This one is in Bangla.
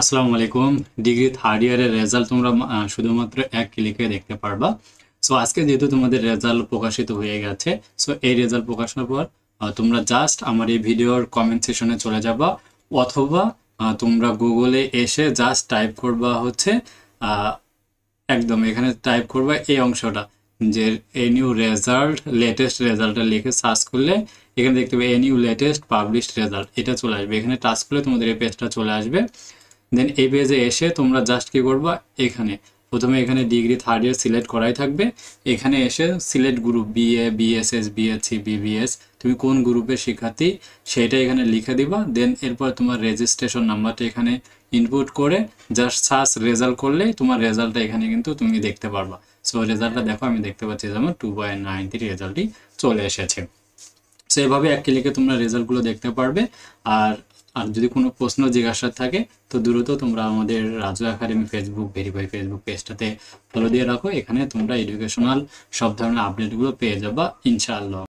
আসসালামু আলাইকুম। ডিগ্রি থার্ড ইয়ারের রেজাল্ট তোমরা শুধুমাত্র এক ক্লিকে দেখতে পারবা। সো আজকে যেহেতু তোমাদের রেজাল্ট প্রকাশিত হয়ে গেছে, সো এই রেজাল্ট প্রকাশের পর তোমরা জাস্ট আমার এই ভিডিওর কমেন্ট সেকশনে চলে যাবা, অথবা তোমরা গুগলে এসে জাস্ট টাইপ করবা হচ্ছে আহ, একদম এখানে টাইপ করবা এই অংশটা, যে এ নিউ রেজাল্ট, লেটেস্ট রেজাল্টটা লিখে সার্চ করলে এখানে দেখতে পাবে a new latest published result, এটা চলে আসবে। এখানে টাচ করলে তোমাদের এই পেজটা চলে আসবে। দেন এই পেজে এসে তোমরা জাস্ট কি করবা, এখানে প্রথমে এখানে ডিগ্রি থার্ড ইয়ার সিলেক্ট করাই থাকবে। এখানে এসে select group, BA, BSS, BSc, BBS, তুমি কোন গ্রুপের শিক্ষার্থী সেটা এখানে লিখে দিবা। দেন এরপর তোমার রেজিস্ট্রেশন নাম্বারটা এখানে ইনপুট করে জাস্ট সার্চ রেজাল্ট করলেই তোমার রেজাল্টটা এখানে কিন্তু তুমি দেখতে পারবা। সো রেজাল্টটা দেখো, আমি দেখতে পাচ্ছি যেমন 2.93 রেজাল্টই চলে এসেছে। সো এভাবে এক ক্লিকে তোমরা রেজাল্টগুলো দেখতে পারবে। আর আর যদি কোনো প্রশ্ন জিজ্ঞাসা থাকে তো দ্রুত তোমরা আমাদের Raju academy Facebook verify Facebook পেজটাতে ফলো দিয়ে রাখো। এখানে তোমরা এডুকেশনাল সব ধরনের আপডেটগুলো পেয়ে যাবা ইনশাআল্লাহ।